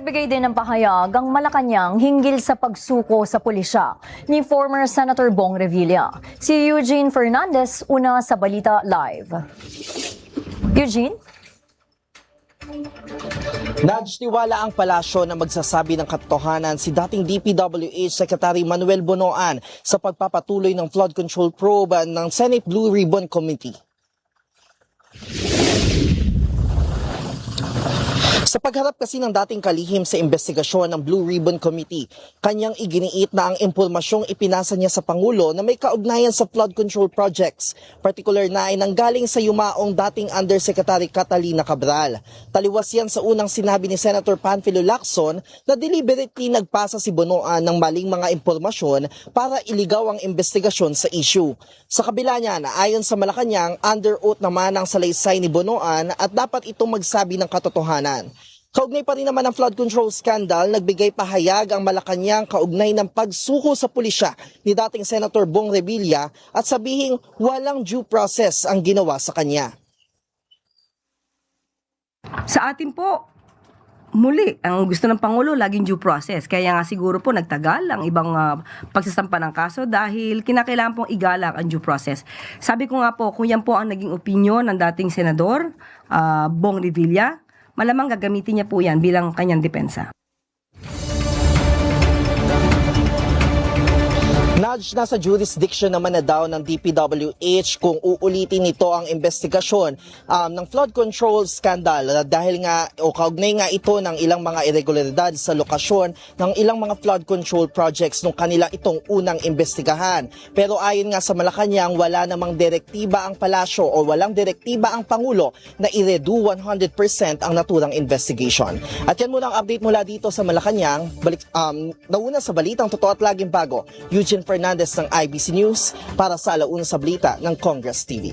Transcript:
Nagbigay din ng pahayag ang Malacanang hinggil sa pagsuko sa pulisya ni former Senator Bong Revilla. Si Eugene Fernandez, una sa Balita Live. Eugene? Nagtiwala ang palasyo na magsasabi ng katotohanan si dating DPWH Secretary Manuel Bonoan sa pagpapatuloy ng flood control probe ng Senate Blue Ribbon Committee. Sa pagharap kasi ng dating kalihim sa investigasyon ng Blue Ribbon Committee, kanyang iginiit na ang impormasyong ipinasa niya sa Pangulo na may kaugnayan sa flood control projects, particular na ay nanggaling sa yumaong dating Undersecretary Catalina Cabral. Taliwas yan sa unang sinabi ni Senator Panfilo Lacson na deliberately nagpasa si Bonoan ng maling mga impormasyon para iligaw ang investigasyon sa issue. Sa kabila niya na ayon sa Malacanang, under oath naman ang salaysay ni Bonoan at dapat itong magsabi ng katotohanan. Kaugnay pa rin naman ang flood control scandal, nagbigay pahayag ang Malacanang kaugnay ng pagsuko sa pulisya ni dating Senator Bong Revilla at sabihing walang due process ang ginawa sa kanya. Sa atin po, muli, ang gusto ng Pangulo, laging due process. Kaya nga siguro po nagtagal ang ibang pagsasampa ng kaso dahil kinakailangan pong igalang ang due process. Sabi ko nga po, kung yan po ang naging opinion ng dating Senador Bong Revilla, malamang gagamitin niya po yan bilang kanyang depensa. Nudge, nasa jurisdiction naman na daw ng DPWH kung uulitin nito ang investigasyon ng flood control scandal dahil nga o kaugnay nga ito ng ilang mga irregularidad sa lokasyon ng ilang mga flood control projects nung kanila itong unang investigahan. Pero ayon nga sa Malacanang, wala namang direktiba ang palasyo o walang direktiba ang Pangulo na i-redo 100% ang naturang investigation. At yan muna ang update mula dito sa Malacanang. Nauna sa balitang totoo at laging bago, Eugene Fernandez ng IBC News para sa Alauna sa Balita ng Congress TV.